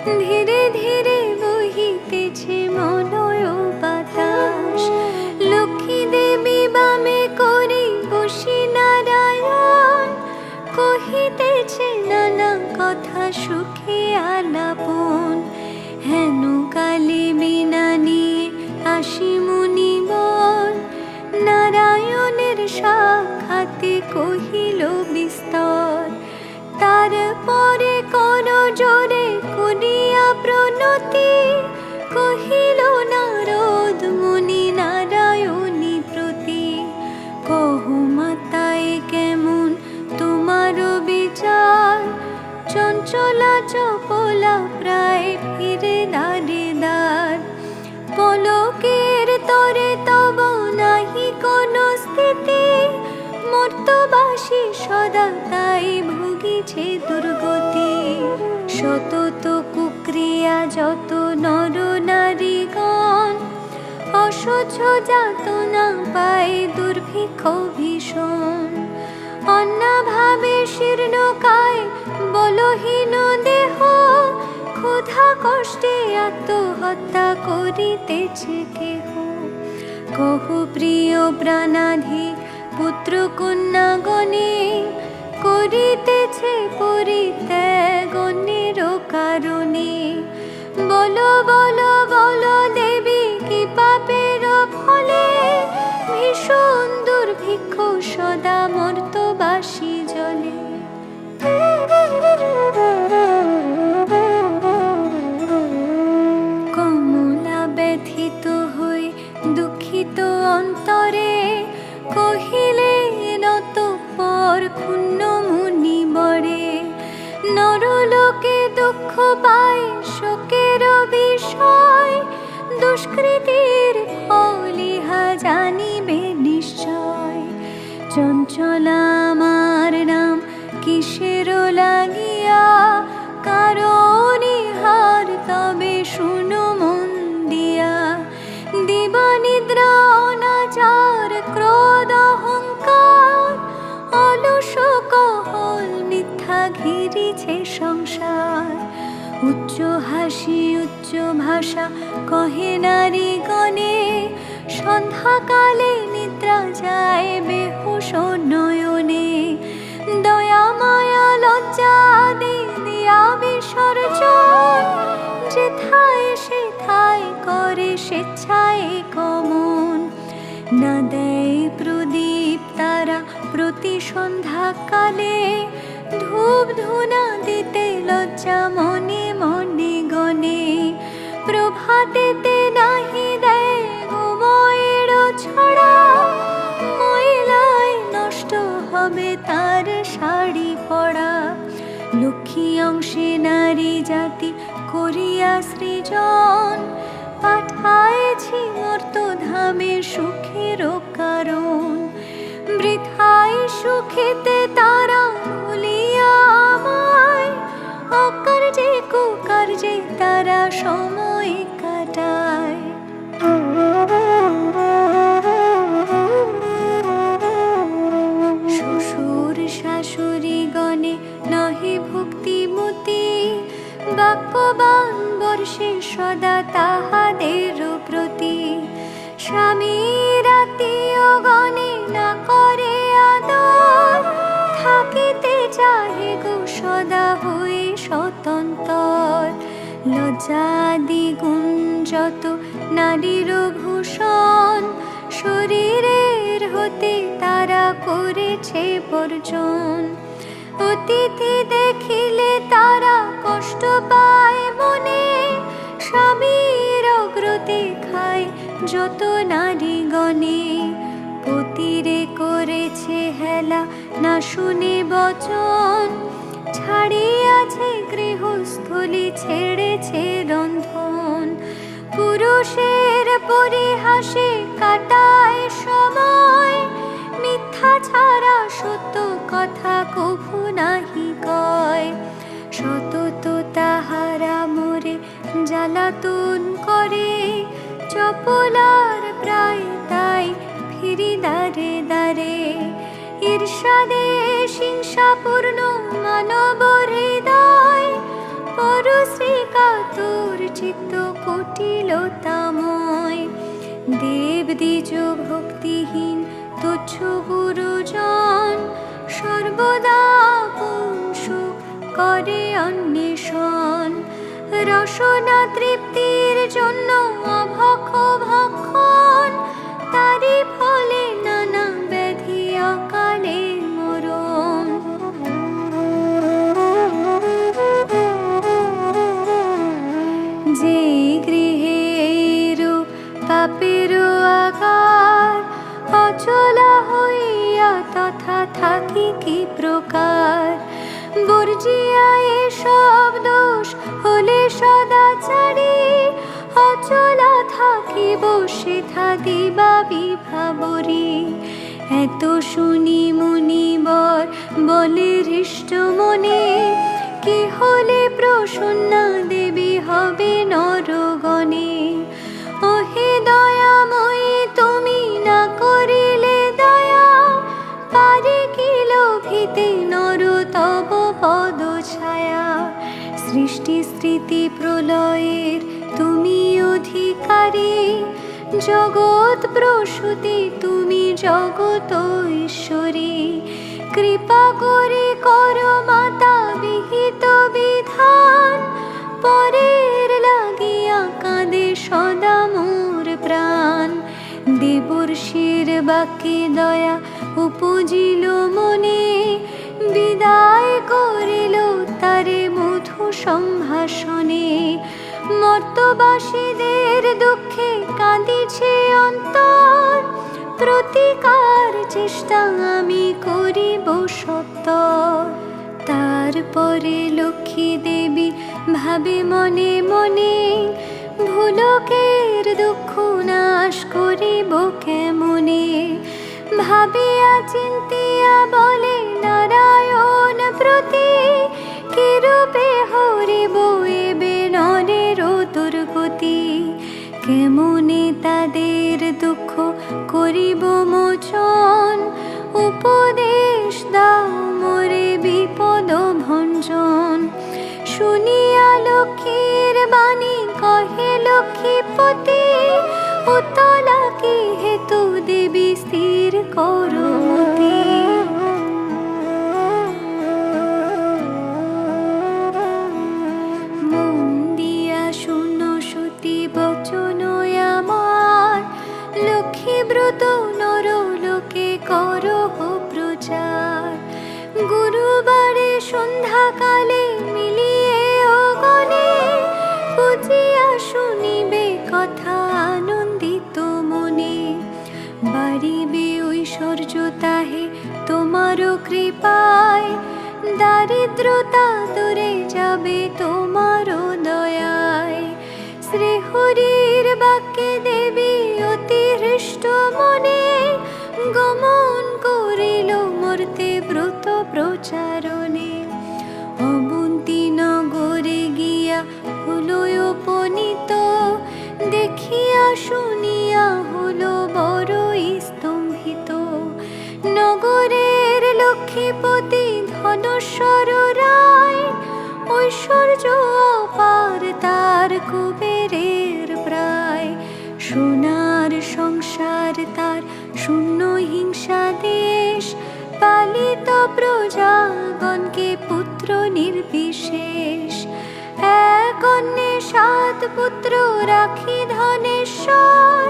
ধীরে ধীরে বহিতেছে মলয় বাতাস। লক্ষ্মী দেবী বামে করি বসি নারায়ণ, কহিতেছে নানা কথা সুখে আলাপন। হেন কালে বিনা নিয়ে আসি মুনিবর, নারায়ণের সাক্ষাতে কহিল বিস্তর। তারপরে কর জোরে করিয়া প্রণতি, কহিল নারদ মুনি নারায়ণী প্রতি। কহ মাতায় কেমন তোমার বিচার, চঞ্চলা চপলা প্রায় ফিরে দ্বারে দ্বার। পলকের তরে তব নাহি কোন স্থিতি, মর্তবাসী সদা তাই ভুগিছে দুর্গতি। সতত কুক্রিয়া যত নর নারীগণ, অসহ্য যাতনা পায় দুর্ভিক্ষ ভীষণ। অন্নাভাবে শীর্ণকায় বলহীন দেহ, ক্ষুধা কষ্টে আত্মহত্যা করিতেছে কেহ। কহ প্রিয় প্রাণাধিক পুত্র কন্যাগণে, করিতেছে পরিত্যাগ অন্যের কারণে। বলো বলো বলো দেবী কি পাপের ফলে, ভীষণ দুর্ভিক্ষ সদা মর্তবাসী জলে। কমলা ব্যথিত হই দুঃখিত অন্তরে, কহিলে নতঃপর ক্ষুণ্ণ মুনিবরে। নরলোকে দুঃখ পায় শোকের বিষয়, দুষ্কৃতির ফল ইহা জানিবে নিশ্চয়। চঞ্চলা আমার নাম কিসের লাগিয়া, কারণ ইহার তবে শুনো মন দিয়া। দিবানিদ্রা অনাচার ক্রোধ অহংকার, অলস কহল মিথ্যা ঘিরিছে সংসার। উচ্চ হাসি উচ্চ ভাষা কহে নারীগণে, সন্ধ্যাকালে নিদ্রা যায় বেহুশ নয়নে। দয়া মায়া লজ্জা আদি দিয়া বিসর্জন, যেথায় সেথায় করে স্বেচ্ছায় কমন। না দেয় প্রদীপ তারা প্রতি সন্ধ্যাকালে, ধূপ ধুনা দিতে লজ্জা মনে মনে গণে। প্রভাতেতে নাহি দেয় ঘুমোয়ের ছড়া, ময়লায় নষ্ট হবে তার শাড়ি পরা। লক্ষ্মী অংশে নারী জাতি করিয়া সৃজন, পাঠায়েছি মর্তধামে সুখের কারণ। বৃথায় সুখেতে তারা ভুলিয়া আমায়, অকার্যে কুকার্যে তারা সময় কাটায়। শ্বশুর শাশুড়ি গণে নহে ভক্তিমতী, বাক্যবান বর্ষে সদা তাহাদের প্রতি। স্বামীর আত্মীয় গণে না করে আদর, থাকিতে চাহে গো সদা হয়ে স্বতন্ত্র। লজ্জাদি গুণ যত নারীর ভূষণ, শরীরের হতে তারা করেছে বর্জন। অতিথি দেখিলে তারা কষ্ট পায় মনে, স্বামীর অগ্রতে খায় যত নারীগণে। পতিরে করেছে হেলা না শুনে বচন, ছাড়িয়াছে গৃহস্থলী ছেড়েছে রন্ধন। পুরুষের পরিহাসে কাটায় সময়, মিথ্যা ছাড়া সত্য কথা কভু নাহি কয়। সতত তাহারা মোরে জ্বালাতন করে, চপলার প্রায় তাই ফিরি দ্বারে দ্বারে। ঈর্ষাদে হিংসাপূর্ণ মানব হৃদয়, পরশ্রী কাতর চিত্ত কুটিলতাময়। দেব দ্বিজ ভক্তিহীন তুচ্ছ গুরুজন, সর্বদা আপন সুখ করে অন্বেষণ। রসনা তৃপ্তির জন্য অভক্ষ ভক্ষণ, তারি ফলে নানা ব্যাধি অকালে মরণ। যে গৃহে এইরূপ পাপের আগার, অচলা হইয়া তথা থাকি কি প্রকার। বর্জিয়া এসব দোষ হলে সদাচারী, অচলা থাকিব সেথা দিবা বিভাবরী। এত শুনি মুনিবর বলে হৃষ্ট মনে, কি হলে প্রসন্না দেবী হবে নরগণে। ওহে দয়াময়ী তুমি না করিলে দয়া, পারে কি লোভিতে নর তব পদ ছায়া। সৃষ্টি স্মৃতি প্রলয়ের তুমি অধিকারী, জগৎ প্রসূতি তুমি জগত ঈশ্বরী। কৃপা করে কর মাতা বিহিত বিধান, পরের লাগিয়া কাঁদে সদা মোর প্রাণ। দেবর্ষির বাক্যে দয়া উপজিল মনে, বিদায় করিল তারে মধু সম্ভাষণে। মর্তবাসীদের দুঃখে কাঁদিছে অন্তর, প্রতিকার চেষ্টা আমি করিব সত্তর। তারপরে লক্ষ্মী দেবী ভাবে মনে মনে, ভুলকের দুঃখ নাশ করিব কেমনে। ভাবিয়া চিন্তিয়া বলে নারায়ণ প্রতি, কিরূপে হরিব এবে নরের দুর্গতি। কেমনে তাদের দুঃখ করিব মোচন, উপদেশ দাও মোরে বিপদ ভঞ্জন। শুনিয়া লক্ষ্মীর বাণী কহে লক্ষ্মীপতি, উতলা কি হেতু দেবী স্থির করমতি। মন দিয়া শুনো সতী বচন আমার, লক্ষ্মী ব্রত নর লোকে করহ প্রচার। গুরুবারে সন্ধ্যাকালে মিলিয়ে গণে, বুঝিয়া শুনিবে কথা আনন্দিত মনে। বাড়িবে ঐশ্বর্য তাহে তোমারও কৃপায়, দারিদ্রতা দূরে যাবে তোমারও দয়ায়। শ্রীহরির বাক্যে দেবী অতি হৃষ্ট মনে, গমন করিল মর্তে ব্রত প্রচারণে। অবন্তী নগরে গিয়া হলো উপনীত, দেখিয়া শুনিয়া হলো বড়ই স্তম্ভিত। নগরের লক্ষ্মীপতি ধনেশ্বর রায়, ঐশ্বর্য অপার তার কুবেরের প্রায়। সোনার সংসার তার শূন্য হিংসা দেশ, পালিত প্রজাগণকে পুত্র নির্বিশেষ। এক অন্যে 7 পুত্র রাখি ধনেশ্বর,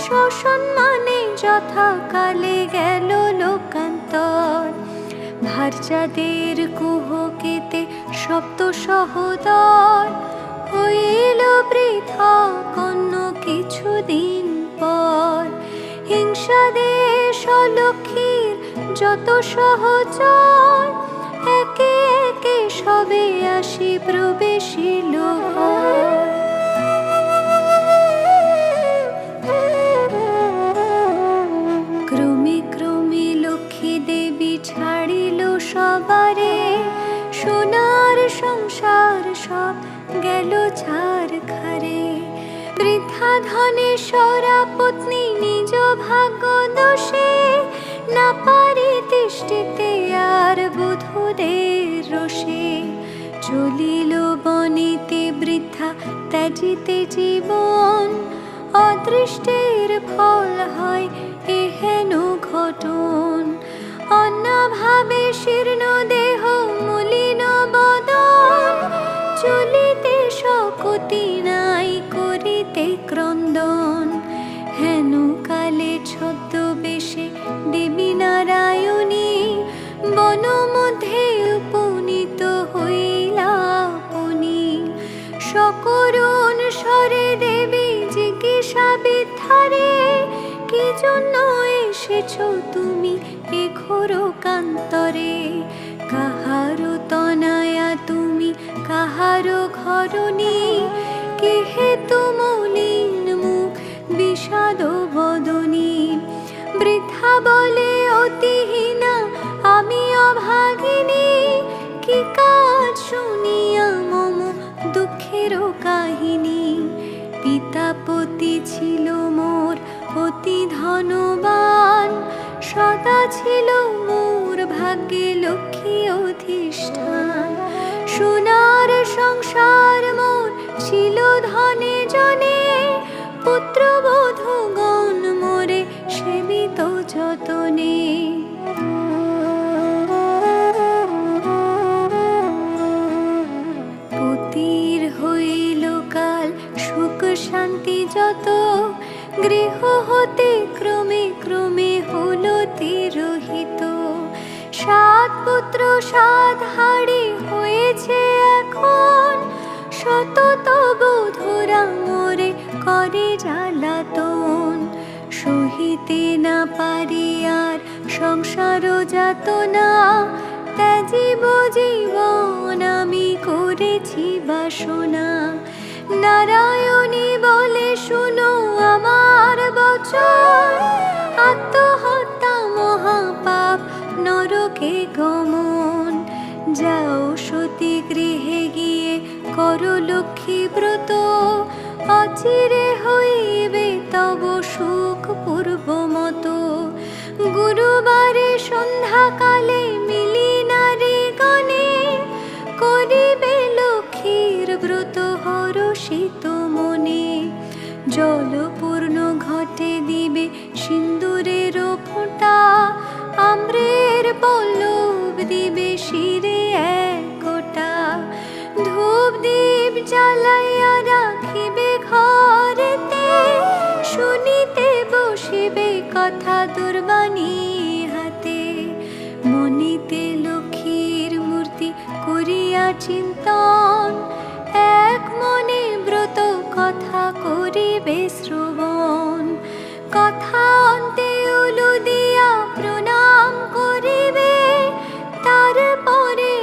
সসম্মানে যথাকালে গেল লোকান্তর। ভার্যাদের কুহকেতে সপ্ত সহোদর, হইল পৃথক অন্য কিছুদিন পর। হিংসা দেশ লক্ষ্মীর যত সহচর, একে একে সবে আসি প্রবেশিল ঘর। ক্রমে ক্রমে লক্ষ্মী দেবী ছাড়িল সবারে, সোনার সংসার সব গেল ছারখারে। বৃদ্ধা ধনেশ্বরা পত্নী নিজ ভাগ্য দোষে, না পারি তিষ্ঠিতে আর বধূদের রোষে। চলিল বনেতে বৃদ্ধা ত্যাজিতে জীবন, অদৃষ্টের ফল হয় এহেন ঘটন। অন্যভাবে শীর্ণ দেহ মলিন বদন, চলিতে শক্তি নাই করিতে ক্রন্দন। হেন কালে ছদ্মবেশে দেবী নারায়ণী, বন মধ্যে উপনীত হইলা আপনি। সকরুণ স্বরে দেবী জিজ্ঞাসা বিদ্ধারে, কি জন্য এসেছ তুমি এ ঘোর কান্তরে? কাহারো তনয়া তুমি, কাহারো ঘরণী, কি হেতু মলিন মুখ বিষাদ বদনী? বৃদ্ধা বলে অতিহীনা আমি অভাগিনী, কি কাজ শুনিয়া মম দুঃখের কাহিনী? পিতাপতি ছিল মোর অতি ধনবান, সদা ছিল মোর ভাগ্যে লক্ষ্মী অধিষ্ঠান। সোনার সংসার মোর ছিল ধনে জনে, পুত্রবধূগণ মোরে সেবিত যতনে। পতির হইল কাল সুখ শান্তি যত, গৃহ হতে ক্রমে ক্রমে হলো তিরোহিত। 7 পুত্র 7 হাড়ি হয়েছে এখন, শত বধূরা মোরে করে জ্বালাতন। সহিতে না পারি আর সংসার যাতনা, ত্যাজিব জীবন আমি করেছি বাসনা। নারায়ণী বলে শুনো আমার বচন, আত্মহত্যা মহাপাপ নরকে গমন। যাও সতী গৃহে গিয়ে করো লক্ষ্মী ব্রত, অচিরে হইবে তব সুখ পূর্বমত। গুরুবারে সন্ধ্যাকালে মিলি নারী গণে, করিবে লক্ষ্মীর ব্রত হরষিত মনে। জলপূর্ণ ঘটে দিবে সিন্দুরের ফোঁটা, আম্রের পল্লব দিবে শিরে এক গোটা। ধূপ দীপ জ্বালাইয়া রাখিবে ঘরেতে, শুনিতে বসিবে কথা দুর্বাণী হাতে। মনিতে লক্ষ্মীর মূর্তি করিয়া চিন্তন, এক মনে ব্রত কথা করিবে শ্রবণ। কথা অন্তে উলু দিয়া প্রণাম করিবে, তারপরে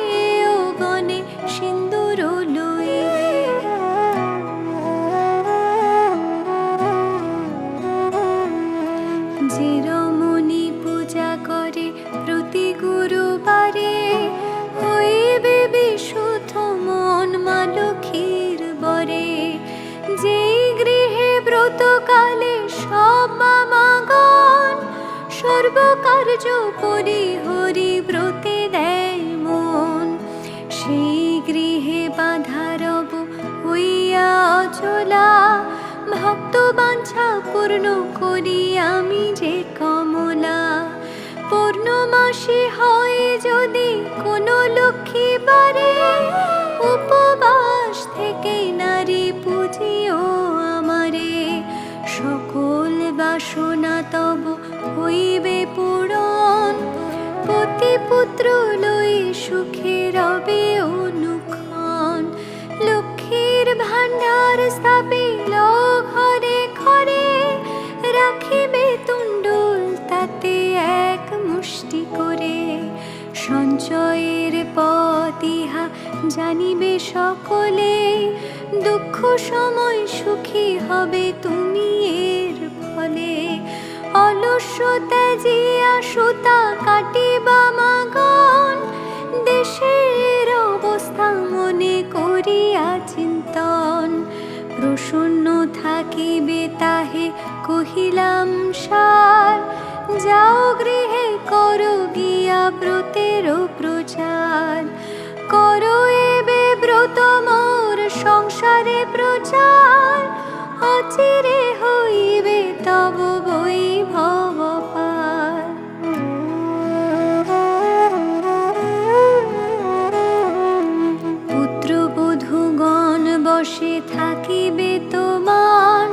ও গণে সিন্দুর লইবে। যে রমণী পূজা করে প্রতি গুরুবারে, হইবে বিশুদ্ধ মন মা লক্ষ্মীর বরে। যেই গৃহে ব্রতকালে সব মামাগণ, সর্বকার্য পরিহরি ব্রতে দেয় মন। সেই গৃহে বাধা রব হইয়া অচলা, ভক্ত বাঞ্ছা পূর্ণ করি আমি যে কমলা। পূর্ণমাসী হয় যদি কোনো লক্ষ্মী বারে, উপবাস থেকে নারী পুজিও আমারে। সকল বাসনা তব হইবে পূরণ, পতি পুত্র লই সুখে রবে অনুক্ষণ। লক্ষ্মীর ভাণ্ডার স্থাপিল ঘরে ঘরে, রাখিবে তুণ্ডুল তাতে এক মুষ্টি করে। সঞ্চয়ের পথ ইহা জানিবে সকলে, দুঃখ সময় সুখী হবে তুমি এর ফলে। অলস্য ত্যাজিয়া সুতা কাটিবা মাগণ, দেশের অবস্থা মনে করিয়া চিন্তন। প্রসন্ন থাকিবে তাহে কহিলাম সার, যাও গৃহে করো গিয়া ব্রতের প্রচার। করো এবে ব্রত মোর সংসারে প্রচার, অচিরে হইবে তব বৈভব পার। পুত্রবধূগণ বসে থাকিবে তোমার,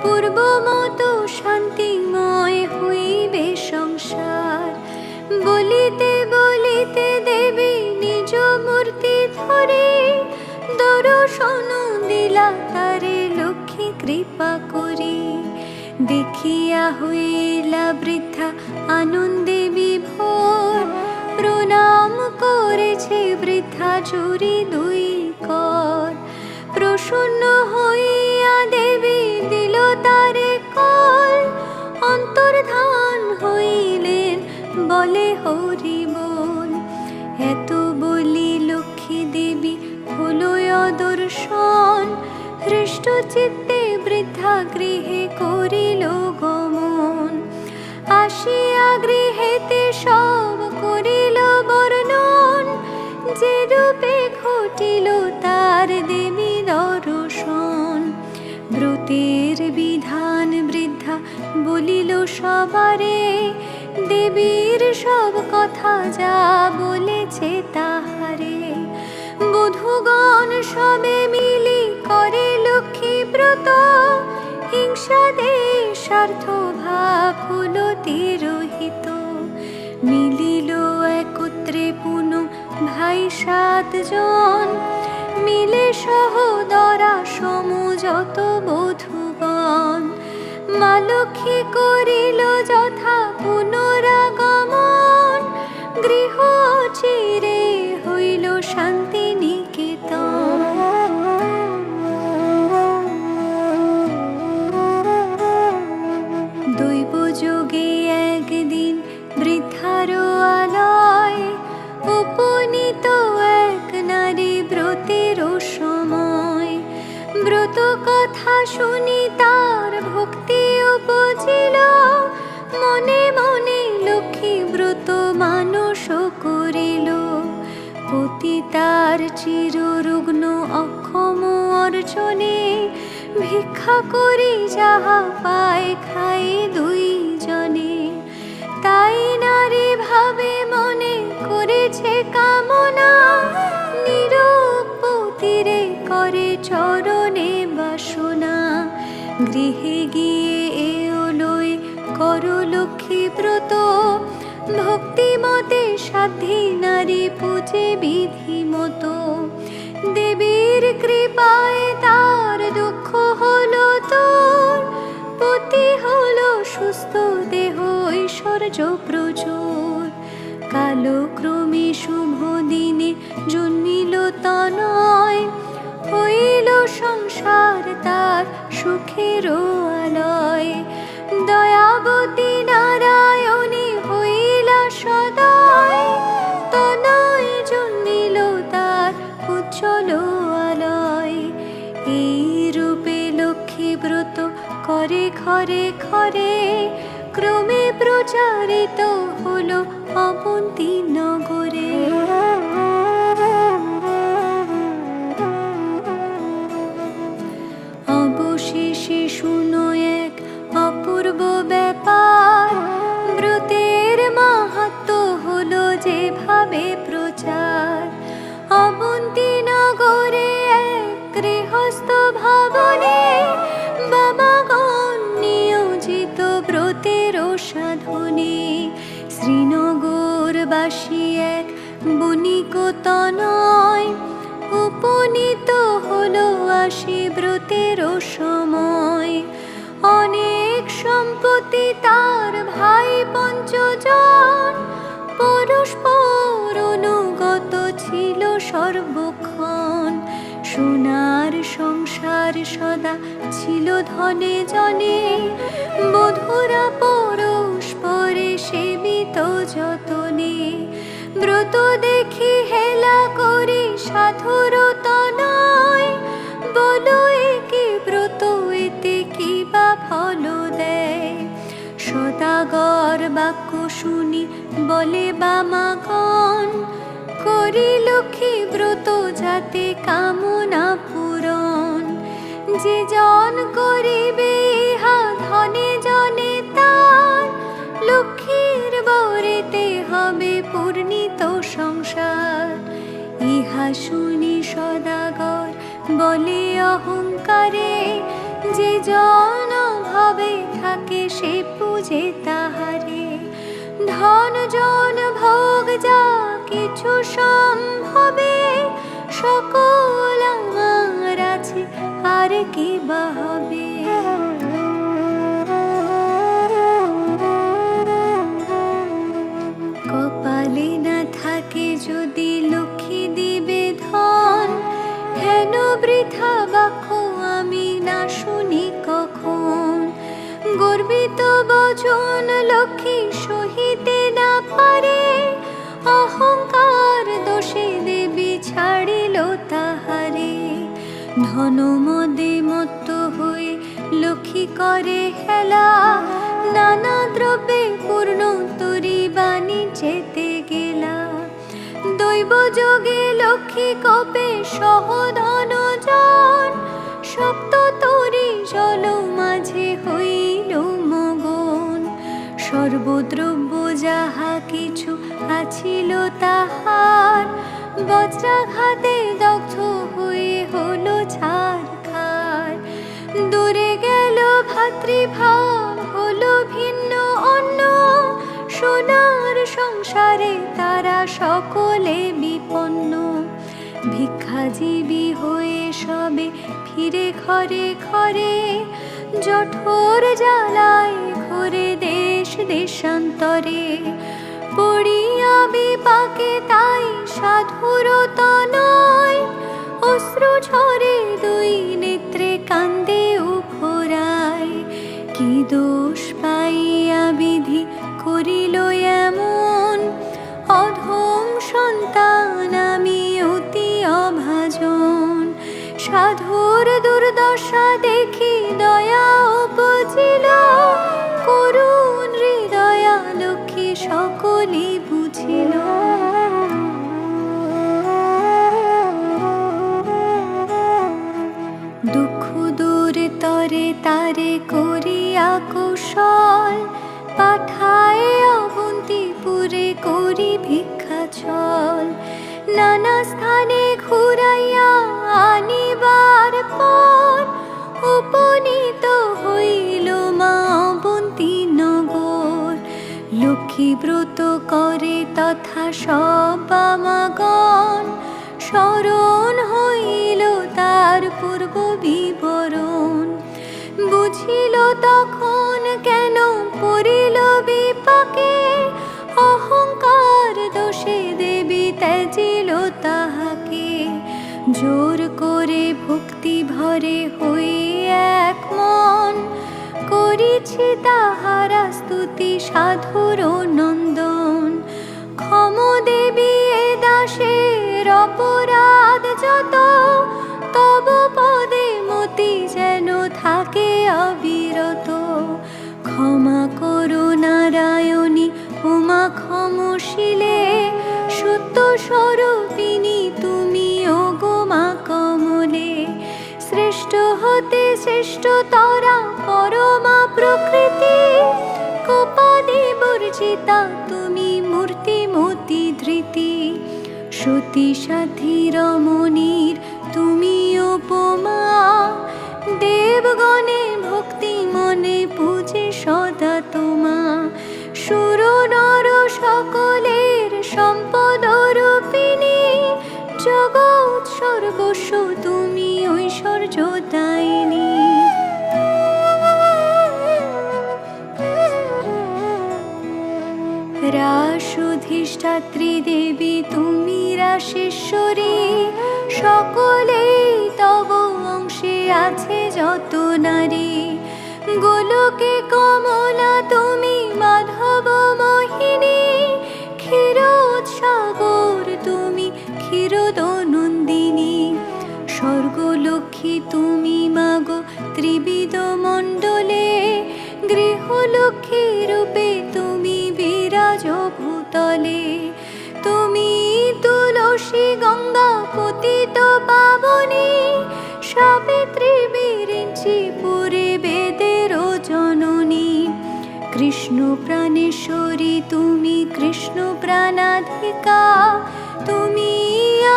পূর্ব মতো শান্তিময় হইবে সংসার। বলিতে বলিতে দেবী নিজ মূর্তি ধরে, দর্শন দিলা তারে লক্ষ্মী কৃপা করি। দেখিয়া হইলা বৃদ্ধা আনন্দে বিভোর, প্রণাম করেছে বৃদ্ধা জুরি দুই কর। প্রসন্ন হইয়া দেবী দিল তারে কল, অন্তর্ধান হইলেন বলে হরি বল। এত বলি লক্ষ্মী দেবী হলো দর্শন, হৃষ্ট চিত্তে বৃদ্ধা গৃহে করিল গমন। আসিয়া গৃহেতে সব করিল বর্ণন, যে রূপে ঘটিল তার দেবী দর্শন। ব্রতের বিধান বৃদ্ধা বলিল সবারে, দেবীর সব কথা যা বলেছে তাহারে। বধূগণ সবে মিলি করে লক্ষ্মী ব্রত, হিংসা দেশার্থ ভাব হলো তিরোহিত। মিলিল একত্রে পুনঃ ভাই 7 জন, মিলে সহোদরা সমুযত বধূগণ। মা লক্ষ্মী করিল যথা পুনরাগমন, গৃহ চিরে হইল শান্তি নিকেতন। দৈব যোগে একদিন বৃদ্ধার আলয়, উপনীত এক নারী ব্রতের সময়। ব্রত কথা শুনি তার ভক্তি উপজিল, মনে মনে লক্ষ্মী ব্রত মানস করিল। পতি তার চিররুগ্ন অক্ষম অর্জনে, ভিক্ষা করি যাহা পায় খাই দুইজনে। তাই নারী ভাবে মনে করেছে কামনা, নীরব পতিরে করে চরণে বাসনা। গৃহে গিয়ে এলোয় কর লক্ষ্মী ব্রত, ভক্তিমতে সাধ্যী নারী পূজে বিধি মতো। দেবীর কৃপায় তার দুঃখ হলো দূর, পতি হলো সুস্থ দেহ ঐশ্বর্য প্রচুর। কালক্রমে শুভ দিনে জন্মিল তনয়, হইল সংসার তার সুখের আলয়। দয়াবতী নারায়ণী হইলা সদয়, তনয় জন্মিল তার উজ্জ্বল আলয়। এই রূপে লক্ষ্মী ব্রত করে ঘরে ঘরে, ক্রমে প্রচারিত হলো অবন্তী নগরে। অবশেষে শুনো এক অপূর্ব ব্যাপার, ব্রতের মাহাত্ম্য হলো যেভাবে প্রচার। অবন্তী নগরে এক গৃহস্থ ভবনে, বাবাগণ নিয়োজিত ব্রতের সাধনে। শ্রীনগরবাসী এক বণিক তনয়, উপনীত হলো আসি ব্রতের সময়। অনেক সম্পত্তি তার ভাই 5 জন, পরস্পর অনুগত ছিল সর্বক্ষণ। সোনার সংসার সদা ছিল ধনে জনে, বধূরা পরস্পরে সেবিত যতনে। ব্রত দেখি হেলা করি সাধুর তনয়, বলো একে ব্রত এতে কি বা ফল দেয়। সদাগর বাক্য শুনি বলে বামাগণ, করি লক্ষ্মী ব্রত যাতে কামনা পূরণ। যে জন করিবে ইহা ধনে জনে তার, লক্ষ্মীর বরেতে হবে পূর্ণিত সংসার। ইহা শুনি সদাগর বলে অহংকারে, যে জন ভাবে থাকে সে পূজে তাহারে। ধন জন ভোগ যা কিছু সম্ভবে, সকল আমার আছে আর কি বা হবে। কপালে না থাকে যদি লক্ষ্মী দিবে ধন, হেন বৃথা বাক্য আমি না শুনি কখন। গর্বিত বচন লক্ষ্মী সহিতে না পারে, অহংকার দোষে দেবী ছাড়িল তাহারে। ধন মদে মত্ত হয়ে লক্ষ্মী করে হেলা, নানা দ্রব্যে পূর্ণ তরি বাণিজ্যেতে গেলা। দৈব যোগে লক্ষ্মী কপে সহ ধন জন, সপ্ত তরি জল মাঝে হইল মগন। সর্বদ্রব্য যাহা কিছু আছিল তাহার, বজ্রাঘাতে দগ্ধ হয়ে হলো ছারখার। দূরে গেল ভাতৃভাব হলো ভিন্ন অন্য, সোনার সংসারে তারা সকলে বিপন্ন। ভিক্ষাজীবী হয়ে সবে ফিরে ঘরে ঘরে, জঠোর জ্বালায় ঘোরে দেশ দেশান্তরে। পড়িয়া বিপাকে তাই সাধুর তনয়, অশ্রু ঝরে দুই নেত্রে কান্দে উফরায়। কি দোষ পাইয়া বিধি করিল এমন, অধম সন্তান আমি অতি অভাজন। সাধুর দুর্দশা দেখি দয়া উপজিল, করুণ হৃদয়া লক্ষ্মী সকলে বুঝিল। দুঃখ দূর তরে তারে করিয়া কুশল, পাঠায় অবন্তিপুরে করি ভিক্ষা ছল। নানা স্থানে ঘুরাইয়া আনিবার পর, উপনীত হইল মা অবন্তী নগর। লক্ষ্মী ব্রত করে তথা সব আমাগণ, স্মরণ হইল তার পূর্ব বিবরণ। বুঝিল তখন কেন পড়িল বিপাকে, অহংকার দোষে দেবী ত্যাজিল তাহাকে। জোর করে ভক্তি ভরে হয়ে এক মন, করিছি তাহারা স্তুতি সাধুর নন্দন। ক্ষম দেবী এ দাসের অপরাধ যত, তব পদে মতি যেন থাকে অবিরত। ক্ষমা করো নারায়ণী উমা ক্ষমশীলে, সত্য স্বরূপিণী তুমি ওগো মা কমলে। শ্রেষ্ঠ হতে শ্রেষ্ঠ তরা পরমা প্রকৃতি, কোপাদি বর্জিতা তুমি মূর্তিমতি ধৃতি। সতী সাথী রমণীর তুমি উপমা, দেবগণে ভক্তি মনে পূজে সদা তোমা। সুর নর সকলের সম্পদ রূপিণী, জগৎ সর্বস্ব তুমি ঐশ্বর্য দায়িনী। রাসধিষ্ঠাত্রী দেবী তুমি রাসেশ্বরী, সকলেই তব অংশে আছে যত নারী। গোলকে কমলা তুমি মাধব মোহিনী, ক্ষীরোৎসাগর তুমি ক্ষীরোদনন্দিনী। স্বর্গলক্ষ্মী তুমি মাগো ত্রিবিধ মণ্ডলে, গৃহলক্ষ্মী রূপে তুমি বিরাজ ভূতলে। তুমি তুলসী গঙ্গা পতিত পাবনী, সাবিত্রী বীরে কাঞ্চীপুরে বেদের জননী। কৃষ্ণ প্রাণেশ্বরী তুমি, কৃষ্ণ প্রাণাধিকা, তুমি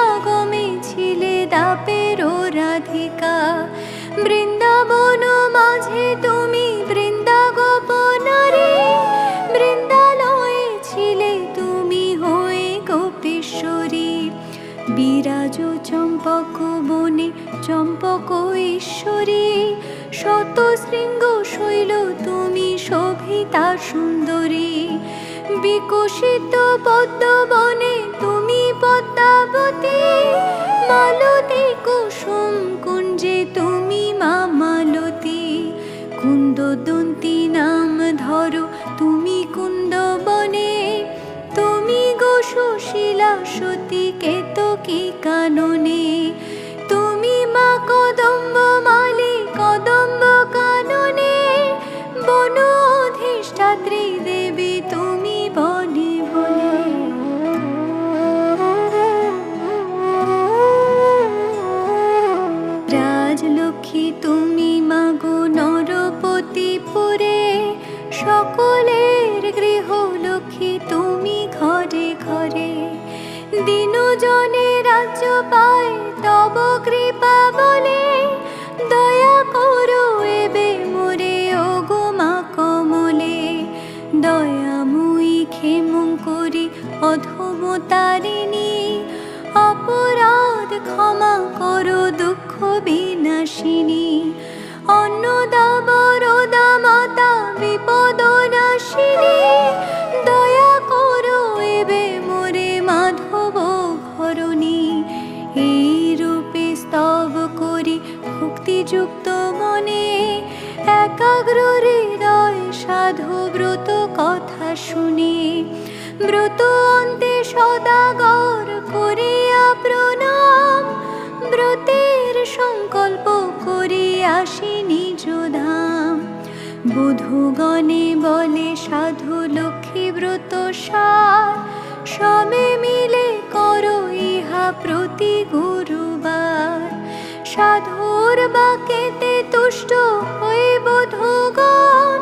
আগমে ছিলে দাপের রাধিকা। বৃন্দাবন মাঝে তুমি বৃন্দা গোপনারী, বৃন্দালয়ে ছিলে তুমি হয়ে গোপেশ্বরী। বিরাজ চম্পক বনে চম্পক ঈশ্বরী, শত শৃঙ্গ শৈল তুমি শোভিতা সুন্দরী। বিকশিত পদ্মবনে তুমি পদ্মাবতী, মালতী কুসুম কুঞ্জে তুমি মা মালতী। কুন্দদন্তী নাম ধরো তুমি কুন্দবনে, তুমি গো সুশীলা সতী কেতকী কাননে। তুমি মা কদম্ব মালি কদম্ব কাননে, বন অধিষ্ঠাত্রী দেবী তুমি বনে বনে। রাজলক্ষ্মী তুমি মাগো নরপতিপুরে, সকলের গৃহলক্ষ্মী তুমি ঘরে ঘরে। দিনজনে রাজ্য পায় তব কৃপা বলে, দয়া করো এবে মোরে ওগো মা কমলে। দয়াময়ী ক্ষেমঙ্করী অধমতারিণী, অপরাধ ক্ষমা করো দুঃখ বিনাশিনী। অন্নদা বরদা মাতা বিপদ নাশিনী, দয়া করো এবে মোরে মাধব ঘরণী। এই রূপে স্তব করি ভক্তিযুক্ত মনে, একাগ্র হৃদয় সাধু ব্রত কথা শুনে। ব্রত অন্তে সদাগর করিয়া প্রণাম, ব্রতের সংকল্প করি আসি নিজ ধাম। বধূগণে বলে সাধু লক্ষ্মী ব্রত সার, সবে মিলে করো ইহা প্রতি গুরুবার। সাধুর বাক্যেতে তুষ্ট হয়ে বধূগণ,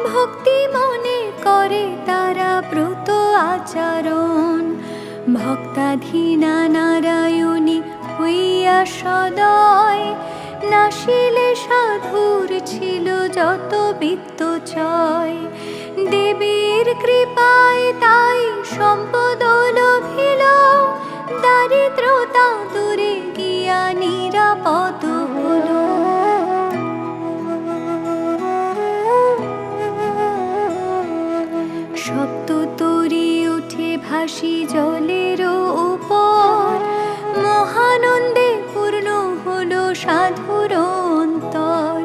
ভক্তি মনে করে তারা ব্রত আচরণ। ভক্তাধীনা নারায়ণী হইয়া সদয়, নাশিলে সাধুর ছিল যত বিত্তচয়। দেবীর কৃপায় তাই সম্পদ লভিল, দারিদ্রতা দূরে গিয়া নিরাপদ হল। সপ্ত তরী উঠে ভাসি জলের উপর, মহানন্দে পূর্ণ হলো সাধুর অন্তর।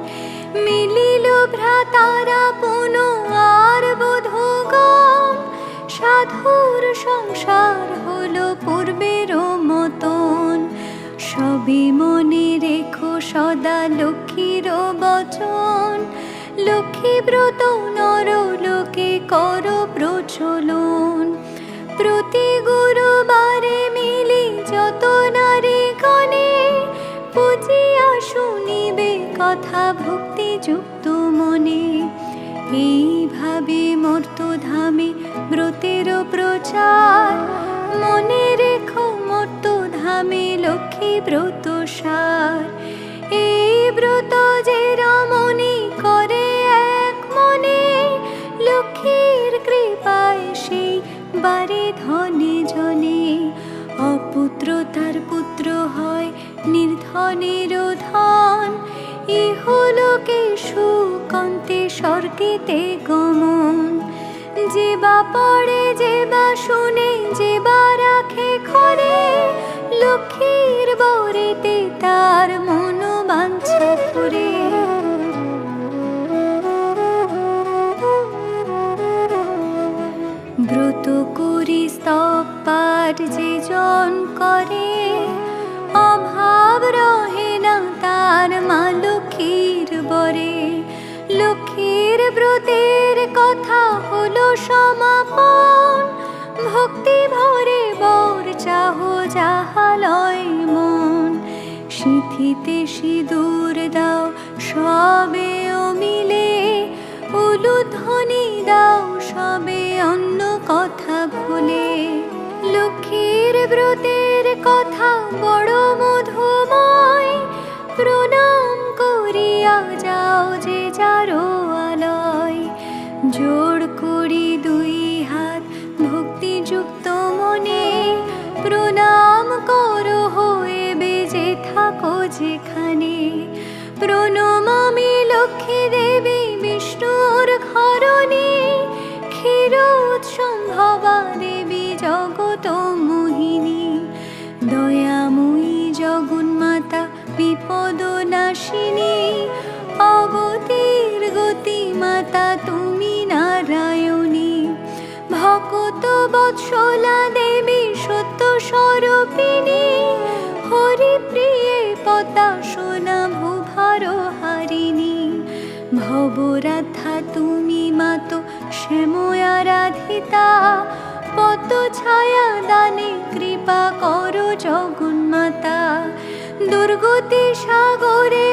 মিলিল ভ্রাতারা পুন আর বধূগণ, সাধুর সংসার হলো পূর্বের মতন। সবে মনে রেখো সদা লক্ষ্মীর বচন, লক্ষ্মী ব্রত নর লোকে করো প্রচলন। প্রতি গুরুবারে মিলি যত নারী গণে, বুঝিয়া শুনিবে কথা ভক্তিযুক্ত মনে। এইভাবে মর্তধামে ব্রতের প্রচার, মনে রেখো মর্তধামে লক্ষ্মী ব্রত সার। এই ব্রত যে রমণী করে এক মনে, লক্ষ্মীর কৃপায় সেই বারে ধনে জনে। অপুত্র তার পুত্র হয় নির্ধনের ধন, ইহলোকে সুখ অন্তে স্বর্গেতে গমন। যে বা পড়ে যে বা শুনে যে বা রাখে ঘরে, লক্ষ্মীর বরেতে তার মনোবাঞ্ছা করে। ব্রত করি স্তব পাঠ যে জন করে, অভাব রহে না তার মা লক্ষ্মীর বরে। লক্ষ্মীর ব্রতের কথা হলো সমাপন, ভক্তি ভরে বর চাহ যাহা লয় মন। সিঁথিতে সিঁদুর দাও সবে মিলে উলুধ্বনি দাও সবে অন্য কথা ভুলে। লক্ষ্মীর ব্রতের কথা বড় মধুময়, প্রণাম করিয়া যাও যে যারো আলয়। জোড় করি দুই হাত ভক্তিযুক্ত মনে, প্রণাম করো হয়ে বেজে থাকো যেখানে। প্রণমামি লক্ষ্মী দেবী বিষ্ণুর ঘরণী, ক্ষীরোৎসম্ভবা দেবী জগত মোহিনী। দয়াময়ী জগন্মাতা বিপদ নাশিনী, অগতির গতি মাতা তুমি নারায়ণী। ভকত বৎসলা দেবী সত্য স্বরূপিণী, হরিপ্রিয়ে পতা সোনা ভূভার হারিণী। ভবরাধা তুমি মাতো শ্যাময়ারাধিতা, পদ্ম ছায়া দানে কৃপা করো জগন্মাতা। দুর্গতি সাগরে